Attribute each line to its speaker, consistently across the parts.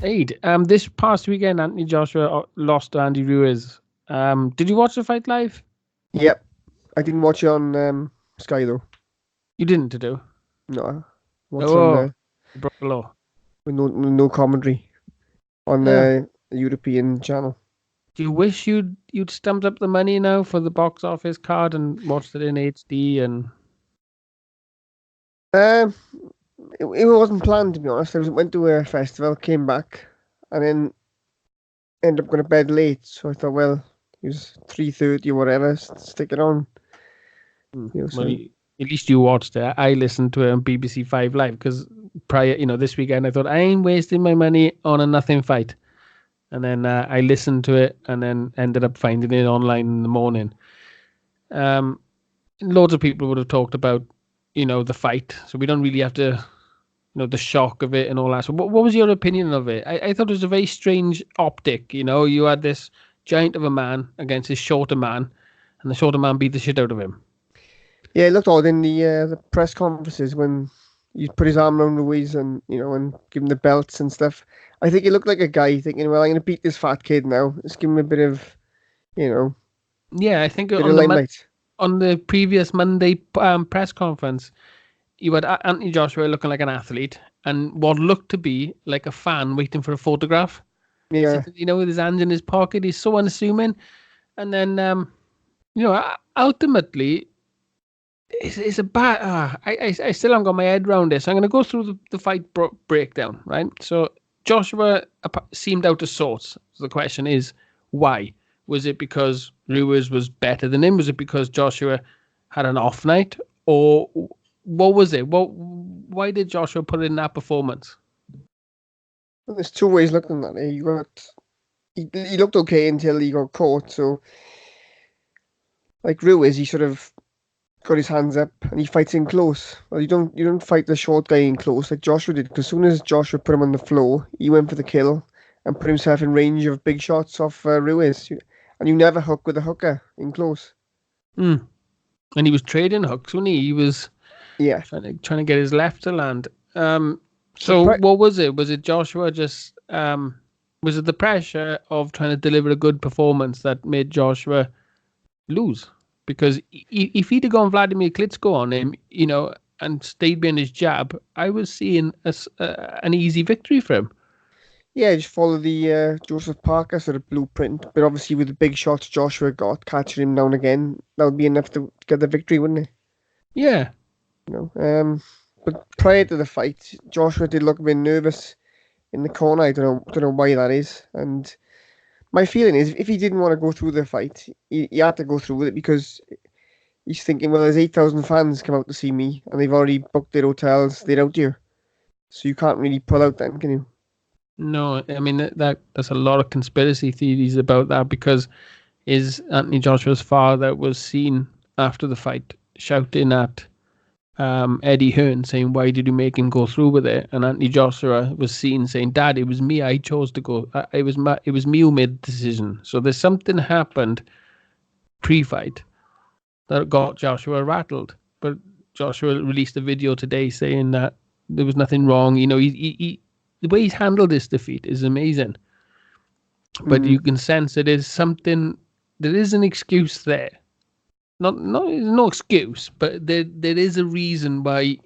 Speaker 1: Aid. This past weekend, Anthony Joshua lost to Andy Ruiz. Did you watch the fight live?
Speaker 2: Yep. I didn't watch it on Sky though.
Speaker 1: You didn't, to do.
Speaker 2: No, I watched on
Speaker 1: you broke the law.
Speaker 2: with no commentary on the European channel.
Speaker 1: Do you wish you'd stumped up the money now for the box office card and watched it in HD? And
Speaker 2: it wasn't planned, to be honest. I went to a festival, came back, and then ended up going to bed late. So I thought, well, it was 3:30 or whatever. Stick it on.
Speaker 1: At least you watched it. I listened to it on BBC 5 Live because prior, this weekend I thought I ain't wasting my money on a nothing fight, and then I listened to it and then ended up finding it online in the morning. Loads of people would have talked about, the fight, so we don't really have to, the shock of it and all that. So what was your opinion of it? I thought it was a very strange optic. You had this giant of a man against this shorter man, and the shorter man beat the shit out of him.
Speaker 2: Yeah, it looked odd in the press conferences when he put his arm around Ruiz and and give him the belts and stuff. I think he looked like a guy thinking, well, I'm going to beat this fat kid now. Let's give him a bit of,
Speaker 1: Yeah, I think on the previous Monday press conference, you had Anthony Joshua looking like an athlete and what looked to be like a fan waiting for a photograph.
Speaker 2: Yeah.
Speaker 1: With his hands in his pocket, he's so unassuming. And then, ultimately, it's a bad. I still haven't got my head around this. So I'm going to go through the fight breakdown, right? So Joshua seemed out of sorts. So the question is, why? Was it because Ruiz was better than him? Was it because Joshua had an off night? Or what was it? Why did Joshua put in that performance?
Speaker 2: Well, there's two ways looking at it. He looked okay until he got caught. So, like Ruiz, he sort of got his hands up and he fights in close. Well, you don't fight the short guy in close like Joshua did, because as soon as Joshua put him on the floor, he went for the kill and put himself in range of big shots off Ruiz. And you never hook with a hooker in close.
Speaker 1: And he was trading hooks, wasn't he? He was trying to get his left to land. What was it? Was it Joshua just was it the pressure of trying to deliver a good performance that made Joshua lose? Because if he'd have gone Vladimir Klitschko on him, and stayed behind his jab, I was seeing an easy victory for him.
Speaker 2: Yeah, just follow the Joseph Parker sort of blueprint. But obviously with the big shots Joshua got, catching him now and again, that would be enough to get the victory, wouldn't it?
Speaker 1: Yeah.
Speaker 2: But prior to the fight, Joshua did look a bit nervous in the corner. I don't know why that is. And my feeling is, if he didn't want to go through the fight, he had to go through with it because he's thinking, well, there's 8,000 fans come out to see me, and they've already booked their hotels. They're out here, so you can't really pull out then, can you?
Speaker 1: No, I mean there's a lot of conspiracy theories about that, because Anthony Joshua's father was seen after the fight shouting at Eddie Hearn, saying, "Why did you make him go through with it?" And Anthony Joshua was seen saying, "Dad, it was me. I chose to go. It was me who made the decision." So there's something happened pre-fight that got Joshua rattled. But Joshua released a video today saying that there was nothing wrong. He the way he's handled this defeat is amazing. But you can sense it is something. There is an excuse there. No excuse, but there is a reason why,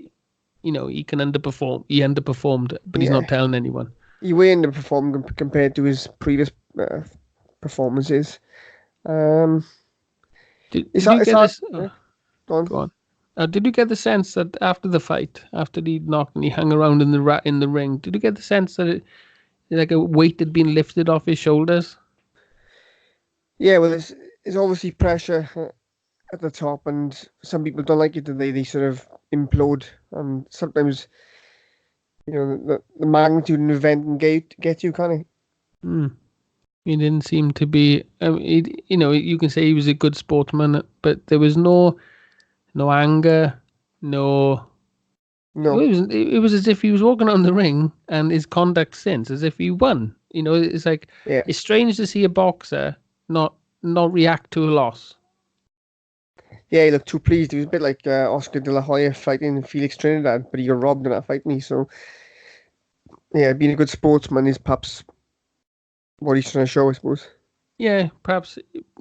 Speaker 1: he can underperform. He underperformed, but he's not telling anyone.
Speaker 2: He way underperformed compared to his previous performances.
Speaker 1: Did you get the sense that after the fight, after he knocked and he hung around in the ring, did you get the sense that like a weight had been lifted off his shoulders?
Speaker 2: Yeah, well, there's obviously pressure at the top, and some people don't like it, and they sort of implode. And sometimes, the magnitude of an event can get you, can't it?
Speaker 1: He didn't seem to be. You can say he was a good sportsman, but there was no anger, no. It was as if he was walking on the ring, and his conduct since as if he won. It's like it's strange to see a boxer not react to a loss.
Speaker 2: Yeah, he looked too pleased. He was a bit like Oscar De La Hoya fighting Felix Trinidad, but he got robbed in that fight, didn't he? So Yeah, being a good sportsman is perhaps what he's trying to show, I suppose.
Speaker 1: Yeah, perhaps.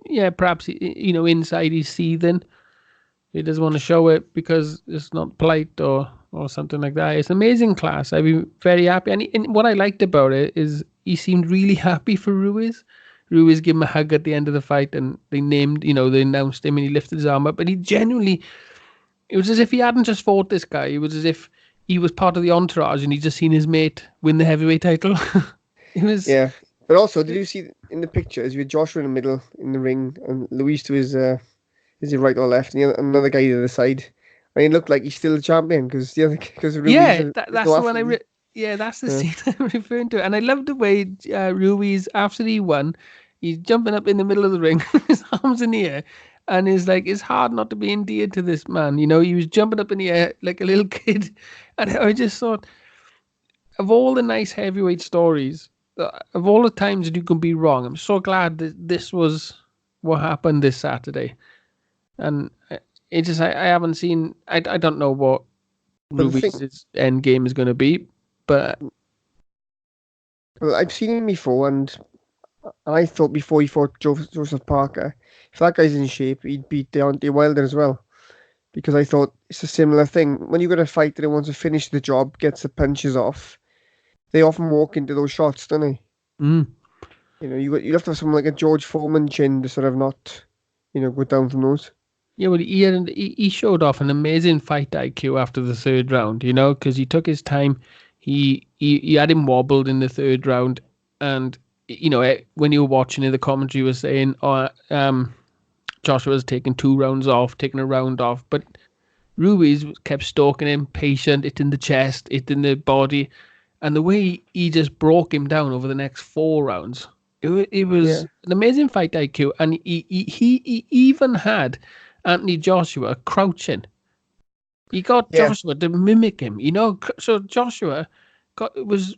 Speaker 1: Yeah, perhaps. Inside he's seething. He doesn't want to show it because it's not polite or something like that. It's amazing class. I've been very happy. And what I liked about it is he seemed really happy for Ruiz. Ruiz gave him a hug at the end of the fight, and they announced him, and he lifted his arm up. But he genuinely, it was as if he hadn't just fought this guy. It was as if he was part of the entourage, and he'd just seen his mate win the heavyweight title. It was.
Speaker 2: Yeah, but also, did you see in the pictures with Joshua in the middle in the ring and Luis to his is he right or left, and another guy to the side? I mean, it looked like he's still the champion because Ruiz.
Speaker 1: Yeah, that's the one that's the scene I'm referring to, and I love the way Ruiz, after he won, he's jumping up in the middle of the ring, his arms in the air, and is like, it's hard not to be endeared to this man. He was jumping up in the air like a little kid, and I just thought, of all the nice heavyweight stories, of all the times that you can be wrong, I'm so glad that this was what happened this Saturday. And it just, I haven't seen, I don't know what Ruiz's end game is going to be, but
Speaker 2: well, I've seen him before, and I thought before he fought Joseph Parker, if that guy's in shape, he'd beat Deontay Wilder as well. Because I thought it's a similar thing. When you've got a fighter that wants to finish the job, gets the punches off, they often walk into those shots, don't they?
Speaker 1: Mm.
Speaker 2: You have to have someone like a George Foreman chin to sort of not, go down from those.
Speaker 1: Yeah, well, he showed off an amazing fight IQ after the third round, because he took his time. He had him wobbled in the third round, and when you were watching it, the commentary was saying, Joshua was taking 2 rounds off, taking a round off, but Ruiz kept stalking him, patient, it in the chest, it in the body, and the way he just broke him down over the next 4 rounds, it was an amazing fight IQ, and he even had Anthony Joshua crouching. He got Joshua to mimic him, so Joshua was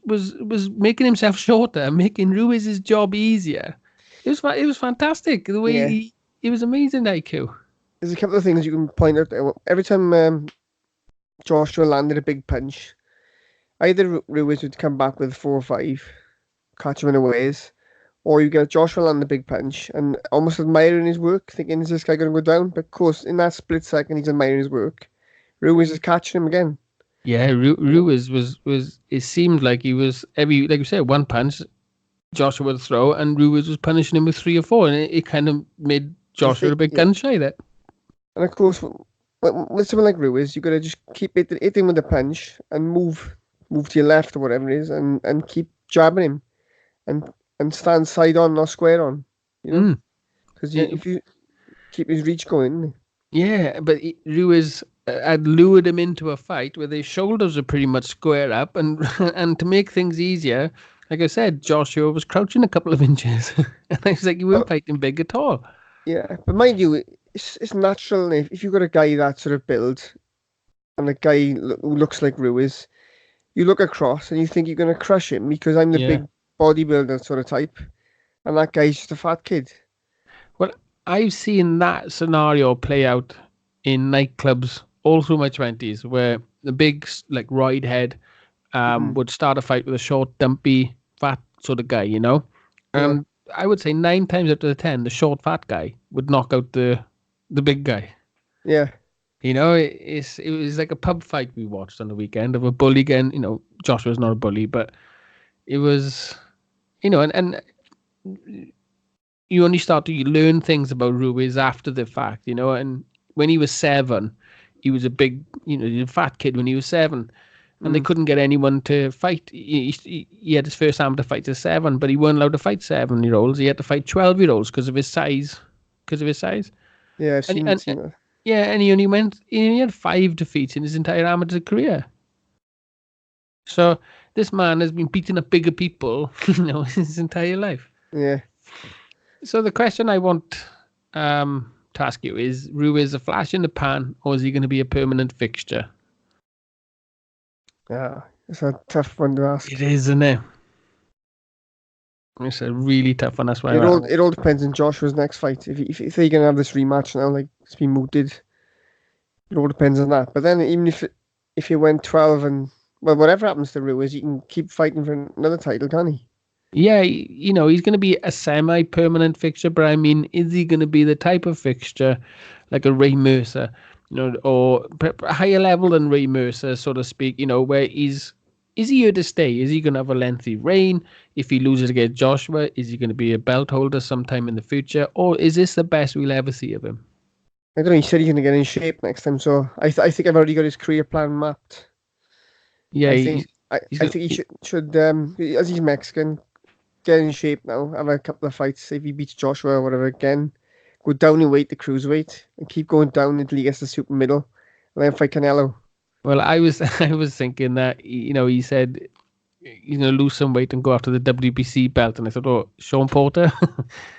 Speaker 1: making himself shorter, making Ruiz's job easier. It was fantastic the way it was amazing IQ.
Speaker 2: There's a couple of things you can point out there. Every time Joshua landed a big punch, either Ruiz would come back with 4 or 5, catch him in a ways, or you get Joshua land a big punch and almost admiring his work, thinking, is this guy going to go down? But of course, in that split second, he's admiring his work. Ruiz is catching him again.
Speaker 1: Yeah, Ruiz was. It seemed like he was like you said, one punch, Joshua would throw, and Ruiz was punishing him with 3 or 4, and it kind of made Joshua a bit gun shy there.
Speaker 2: And of course, with someone like Ruiz, you got to just keep hitting with the punch and move to your left or whatever it is, and keep jabbing him, and stand side on, not square on, because if you keep his reach going.
Speaker 1: Yeah, but Ruiz had lured him into a fight where their shoulders are pretty much square up, and to make things easier, like I said, Joshua was crouching a couple of inches, and I was like, you weren't fighting big at all.
Speaker 2: Yeah, but mind you, it's natural if you've got a guy that sort of build, and a guy who looks like Ruiz, you look across and you think you're going to crush him because I'm the big bodybuilder sort of type, and that guy's just a fat kid.
Speaker 1: Well, I've seen that scenario play out in nightclubs all through my 20s, where the big, like, roid head would start a fight with a short, dumpy, fat sort of guy, And I would say 9 times out of 10, the short, fat guy would knock out the big guy.
Speaker 2: Yeah.
Speaker 1: It was like a pub fight we watched on the weekend of a bully again. Joshua's not a bully, but it was, and you only start to learn things about Ruiz after the fact, and when he was 7, he was a big, a fat kid when he was 7, and they couldn't get anyone to fight. He had his first amateur fight at 7, but he weren't allowed to fight 7-year-olds. He had to fight 12-year-olds because of his size.
Speaker 2: Yeah, I've seen that.
Speaker 1: Yeah, and he only had 5 defeats in his entire amateur career. So this man has been beating up bigger people, his entire life.
Speaker 2: Yeah.
Speaker 1: So the question I want to ask you is, Ruiz a flash in the pan, or is he going to be a permanent fixture?
Speaker 2: Yeah, it's a tough one to ask.
Speaker 1: It is, isn't it? It's a really tough one. That's why
Speaker 2: it all depends on Joshua's next fight. If they're going to have this rematch now, like it's been mooted, it all depends on that. But then even if he went 12 and well, whatever happens to Ruiz, he can keep fighting for another title, can't he?
Speaker 1: Yeah, you know, he's going to be a semi-permanent fixture, but I mean, is he going to be the type of fixture like a Ray Mercer, you know, or a higher level than Ray Mercer, so to speak, you know, where is he here to stay? Is he going to have a lengthy reign? If he loses against Joshua, is he going to be a belt holder sometime in the future? Or is this the best we'll ever see of him?
Speaker 2: I don't know. He said he's going to get in shape next time, so I think I've already got his career plan mapped.
Speaker 1: Yeah,
Speaker 2: I think I
Speaker 1: gonna,
Speaker 2: think he should as he's Mexican, get in shape now. Have a couple of fights. If he beats Joshua or whatever again, go down in weight to cruiserweight and keep going down until he gets the super middle, and then fight Canelo.
Speaker 1: well, I was I was thinking that, you know, he said, you know, lose some weight and go after the WBC belt, and I thought, oh, Sean Porter,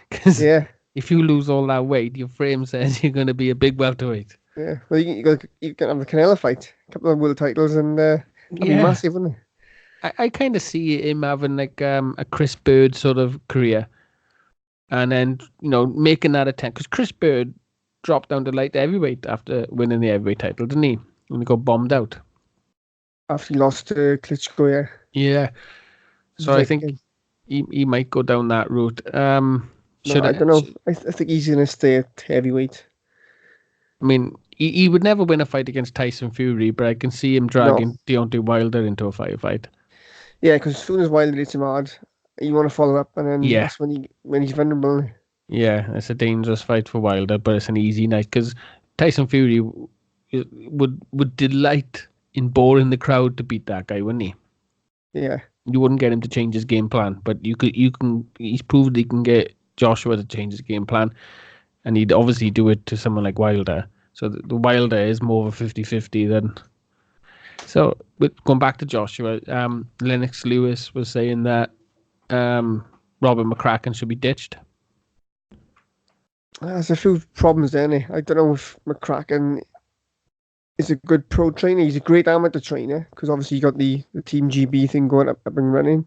Speaker 1: because
Speaker 2: Yeah,
Speaker 1: if you lose all that weight, your frame says you're going to be a big welterweight.
Speaker 2: yeah. Well, you can have the Canelo fight, a couple of world titles, and that'd be
Speaker 1: Yeah,
Speaker 2: massive, wouldn't it?
Speaker 1: I kind of see him having like a Chris Bird sort of career, and then, you know, making that attempt, because Chris Bird dropped down to light heavyweight after winning the heavyweight title, didn't he? When he got bombed out.
Speaker 2: After he lost to Klitschko, yeah.
Speaker 1: Yeah. So I think he might go down that route.
Speaker 2: No, I don't know. I think he's going to stay at heavyweight.
Speaker 1: I mean, he would never win a fight against Tyson Fury, but I can see him dragging Deontay Wilder into a firefight.
Speaker 2: Yeah, because as soon as Wilder hits him hard, you want to follow up, and then that's when he's vulnerable.
Speaker 1: Yeah, it's a dangerous fight for Wilder, but it's an easy night because Tyson Fury would delight in boring the crowd to beat that guy, wouldn't he?
Speaker 2: Yeah.
Speaker 1: You wouldn't get him to change his game plan, but you can. He's proved he can get Joshua to change his game plan, and he'd obviously do it to someone like Wilder. So the Wilder is more of a 50-50 than. So, but going back to Joshua, Lennox Lewis was saying that Robert McCracken should be ditched.
Speaker 2: There's a few problems there, isn't there? I don't know if McCracken is a good pro trainer. He's a great amateur trainer because obviously you got the Team GB thing going up and running.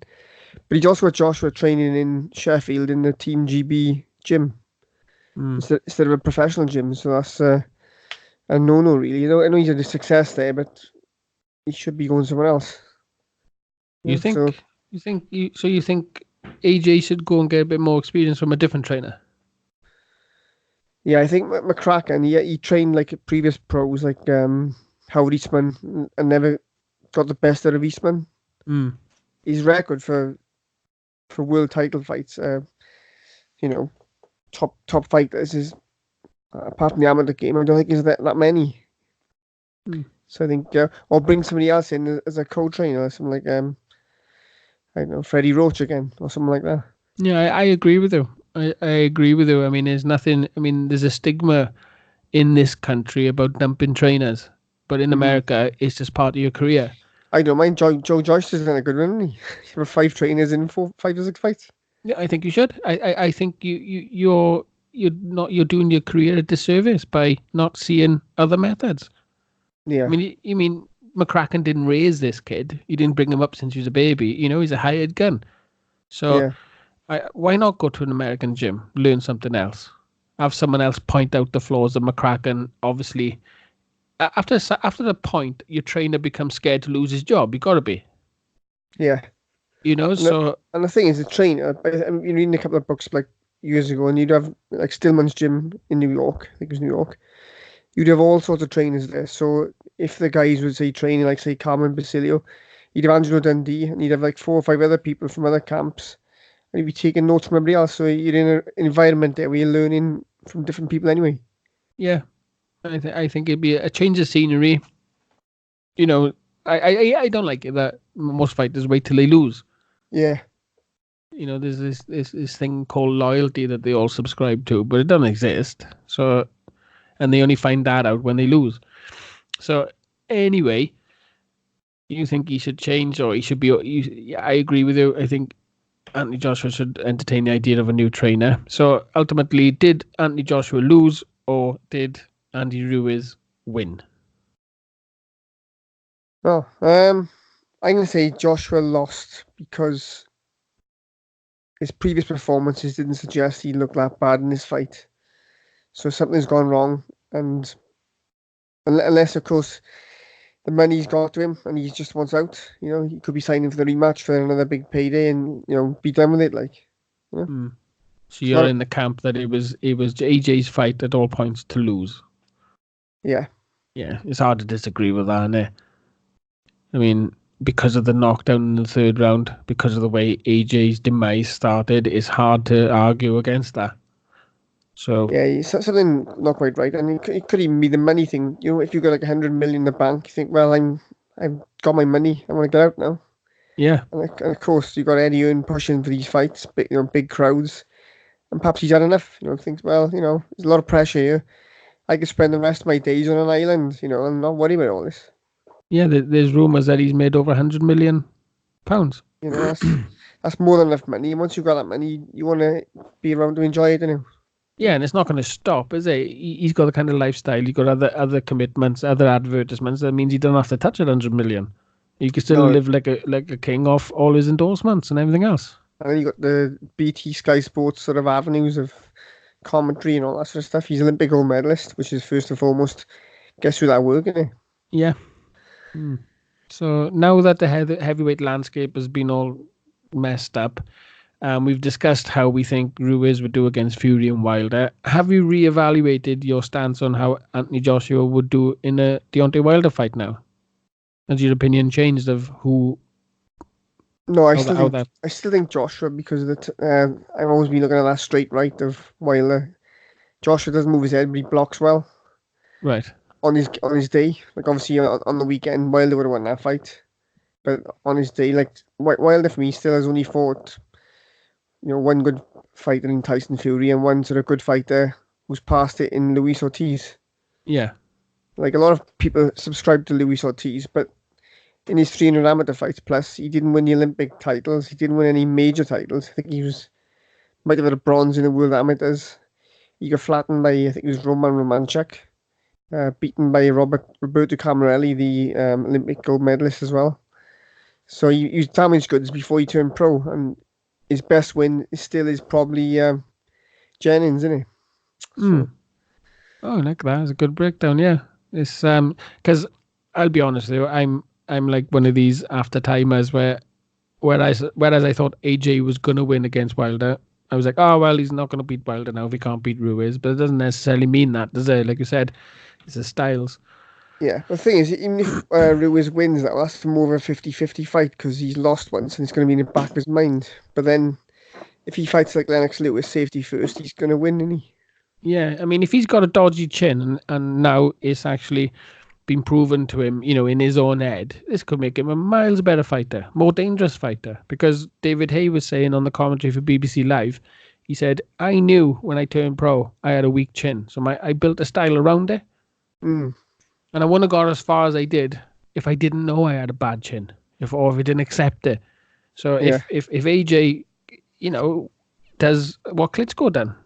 Speaker 2: But he's also got Joshua training in Sheffield in the Team GB gym instead of a professional gym. So that's a no-no, really. You know, I know he's had a success there, but he should be going somewhere else.
Speaker 1: You think AJ should go and get a bit more experience from a different trainer?
Speaker 2: Yeah, I think McCracken, he trained like previous pros like Howard Eastman and never got the best out of Eastman. His record for world title fights, you know, top fighters is apart from the amateur game, I don't think there's that many. So I think, or bring somebody else in as a co-trainer, something like I don't know, Freddie Roach again, or something like that.
Speaker 1: Yeah, I agree with you. I agree with you. I mean, there's nothing. I mean, there's a stigma in this country about dumping trainers, but in America, it's just part of your career.
Speaker 2: I don't mind. Joe Joyce has done a good one, isn't he? You have 5 trainers in 5 or 6 fights.
Speaker 1: Yeah, I think you should. I think you're doing your career a disservice by not seeing other methods.
Speaker 2: Yeah.
Speaker 1: I mean, you mean McCracken didn't raise this kid? You didn't bring him up since he was a baby. You know, he's a hired gun. So why not go to an American gym, learn something else, have someone else point out the flaws of McCracken? Obviously, after the point, your trainer becomes scared to lose his job. You got to be.
Speaker 2: Yeah.
Speaker 1: You know,
Speaker 2: and the thing is, the trainer. I'm reading a couple of books like years ago, and you'd have like Stillman's gym in New York. I think it was New York. You'd have all sorts of trainers there. So if the guys would say training, like say Carmen Basilio, you'd have Angelo Dundee, and you'd have like 4 or 5 other people from other camps, and you'd be taking notes from everybody else. So you're in an environment there where you're learning from different people anyway.
Speaker 1: Yeah, I think it'd be a change of scenery. You know, I don't like it that most fighters wait till they lose.
Speaker 2: Yeah.
Speaker 1: You know, there's this thing called loyalty that they all subscribe to, but it doesn't exist. So, and they only find that out when they lose. So anyway, you think he should change, or he should be? I agree with you. I think Anthony Joshua should entertain the idea of a new trainer. So ultimately, did Anthony Joshua lose, or did Andy Ruiz win?
Speaker 2: Oh, I'm going to say Joshua lost because his previous performances didn't suggest he looked that bad in this fight. So something's gone wrong, and unless, of course, the money's got to him, and he just wants out. He could be signing for the rematch for another big payday, and be done with it.
Speaker 1: So you're in the camp that it was AJ's fight at all points to lose.
Speaker 2: Yeah.
Speaker 1: Yeah, it's hard to disagree with that, isn't it? I mean, because of the knockdown in the third round, because of the way AJ's demise started, it's hard to argue against that. So
Speaker 2: yeah, something not quite right. And it could even be the money thing. If you've got like 100 million in the bank, you think, well, I've got my money. I want to get out now.
Speaker 1: Yeah.
Speaker 2: And of course, you've got Eddie Earn pushing for these fights, big crowds. And perhaps he's had enough. Thinks, well, there's a lot of pressure here. I could spend the rest of my days on an island, and not worry about all this.
Speaker 1: Yeah, there's rumours that he's made over £100 million.
Speaker 2: That's more than enough money. Once you've got that money, you want to be around to enjoy it, don't you?
Speaker 1: Yeah, and it's not going to stop, is it? He's got the kind of lifestyle. He's got other commitments, other advertisements. That means he doesn't have to touch it 100 million. He can still live like a king off all his endorsements and everything else.
Speaker 2: And then you got the BT Sky Sports sort of avenues of commentary and all that sort of stuff. He's Olympic gold medalist, which is first and foremost. Guess who that work, isn't it?
Speaker 1: Yeah. So now that the heavyweight landscape has been all messed up, we've discussed how we think Ruiz would do against Fury and Wilder. Have you reevaluated your stance on how Anthony Joshua would do in a Deontay Wilder fight now? Has your opinion changed of who?
Speaker 2: No, I still think Joshua, because I've always been looking at that straight right of Wilder. Joshua doesn't move his head, but he blocks well.
Speaker 1: Right.
Speaker 2: On his day, like obviously on the weekend, Wilder would have won that fight. But on his day, like Wilder for me still has only fought, one good fighter in Tyson Fury and one sort of good fighter who's passed it in Luis Ortiz.
Speaker 1: Yeah.
Speaker 2: Like a lot of people subscribe to Luis Ortiz, but in his 300 amateur fights plus, he didn't win the Olympic titles. He didn't win any major titles. I think might have had a bronze in the World Amateurs. He got flattened by, I think it was Roman Romanchuk, beaten by Roberto Camarelli, the Olympic gold medalist as well. So he was damaged goods before he turned pro, and his best win is probably Jennings, isn't it?
Speaker 1: So. Oh, like that. It's a good breakdown. Yeah, it's because I'll be honest with you, I'm like one of these after timers whereas I thought AJ was gonna win against Wilder, I was like, oh well, he's not gonna beat Wilder now if he can't beat Ruiz, but it doesn't necessarily mean that, does it? Like you said, it's the styles.
Speaker 2: Yeah, the thing is, even if Ruiz wins, that's more of a 50-50 fight because he's lost once and it's going to be in the back of his mind. But then, if he fights like Lennox Lewis, safety first, he's going to win, isn't he?
Speaker 1: Yeah, I mean, if he's got a dodgy chin and now it's actually been proven to him, in his own head, this could make him a miles better fighter, more dangerous fighter. Because David Hay was saying on the commentary for BBC Live, he said, I knew when I turned pro, I had a weak chin. So I built a style around it. And I wouldn't have got as far as I did if I didn't know I had a bad chin, if I didn't accept it. So if AJ, does what Klitschko done,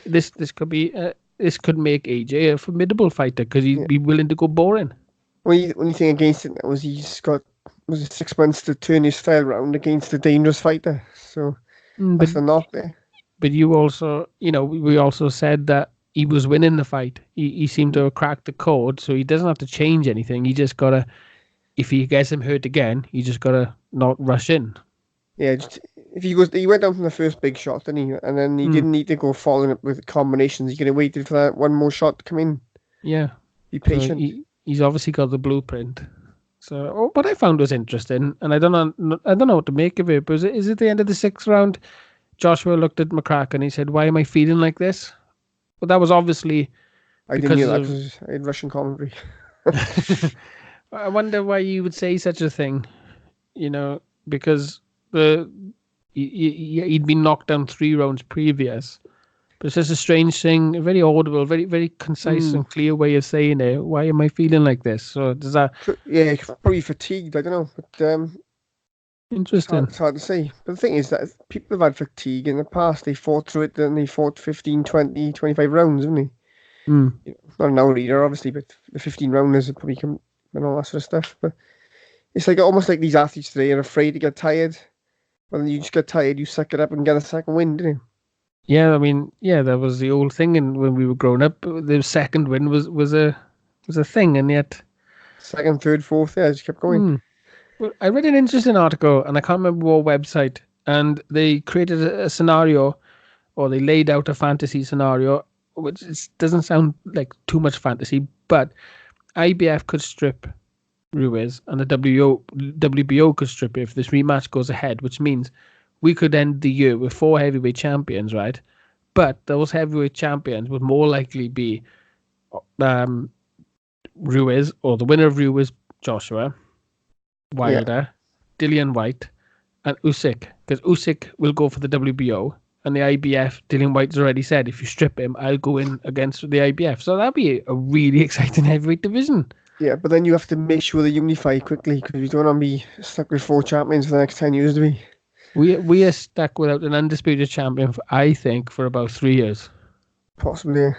Speaker 1: this could be this could make AJ a formidable fighter because he'd be willing to go boring.
Speaker 2: Only thing against it was he's got 6 months to turn his style around against a dangerous fighter. So that's the knock there.
Speaker 1: But you also, we also said that he was winning the fight. He seemed to have cracked the code, so he doesn't have to change anything. He just gotta, if he gets him hurt again, he just gotta not rush in.
Speaker 2: Yeah, if he went down from the first big shot, didn't he? And then he didn't need to go following up with combinations. He could have waited for that one more shot to come in.
Speaker 1: Yeah,
Speaker 2: be patient.
Speaker 1: So he's obviously got the blueprint. So what I found was interesting, and I don't know what to make of it. But is it the end of the 6th round? Joshua looked at McCracken and he said, "Why am I feeling like this?" But that was obviously
Speaker 2: I didn't hear that because I had Russian commentary.
Speaker 1: I wonder why you would say such a thing, because he'd been knocked down 3 rounds previous. But it's just a strange thing, a very audible, very, very concise and clear way of saying it. Why am I feeling like this? So does that?
Speaker 2: Yeah, probably fatigued. I don't know, but
Speaker 1: interesting.
Speaker 2: It's hard to say. But the thing is that people have had fatigue in the past. They fought through it, and they fought 15, 20, 25 rounds, haven't they? Not an hour either, obviously, but the 15 rounders have probably come and all that sort of stuff. But it's like almost like these athletes today are afraid to get tired. Well, you just get tired, you suck it up and get a second win, didn't you?
Speaker 1: Yeah, I mean, that was the old thing, and when we were growing up, the second win was a thing, and yet
Speaker 2: second, third, fourth. Yeah, just kept going.
Speaker 1: Well, I read an interesting article, and I can't remember what website, and they created a scenario, or they laid out a fantasy scenario, which doesn't sound like too much fantasy, but IBF could strip Ruiz, and the WBO could strip it if this rematch goes ahead, which means we could end the year with 4 heavyweight champions, right? But those heavyweight champions would more likely be Ruiz, or the winner of Ruiz, Joshua, Wilder, Dillian White, and Usyk, because Usyk will go for the WBO, and the IBF, Dillian White's already said, if you strip him, I'll go in against the IBF. So that'd be a really exciting heavyweight division.
Speaker 2: Yeah, but then you have to make sure they unify quickly, because we don't want to be stuck with 4 champions for the next 10 years, do we?
Speaker 1: We are stuck without an undisputed champion, I think, for about 3 years.
Speaker 2: Possibly, yeah.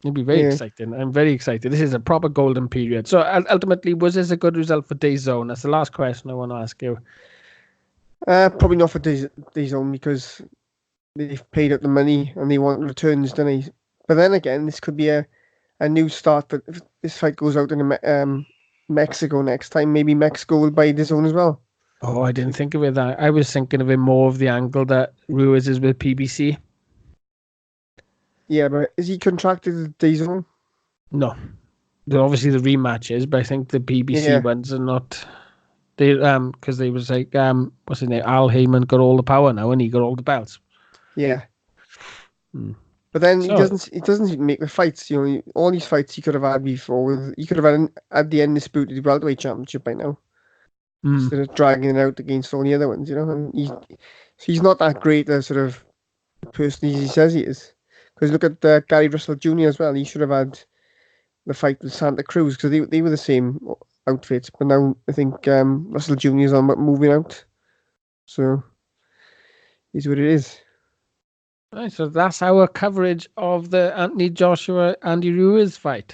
Speaker 1: It'd be very exciting. I'm very excited. This is a proper golden period. So ultimately, was this a good result for DAZN? That's the last question I want to ask you.
Speaker 2: Probably not for DAZN, because they've paid out the money and they want returns, don't they? But then again, this could be a new start. But if this fight goes out in Mexico next time, maybe Mexico will buy DAZN as well.
Speaker 1: Oh, I didn't think of it that. I was thinking of it more of the angle that Ruiz is with PBC.
Speaker 2: Yeah, but is he contracted to DAZN?
Speaker 1: No. Obviously the rematches, but I think the PBC ones are not. They because they was like what's his name? Al Heyman got all the power now, and he got all the belts.
Speaker 2: Yeah. But then he doesn't make the fights. You know, all these fights he could have had before. He could have had the undisputed welterweight championship by now, instead of dragging it out against all the other ones. You know, and he's not that great a sort of person he says he is. Because look at Gary Russell Jr. as well. He should have had the fight with Santa Cruz, because they were the same outfits. But now I think Russell Jr. is on moving out. So is what it is.
Speaker 1: Right, so that's our coverage of the Anthony Joshua Andy Ruiz fight.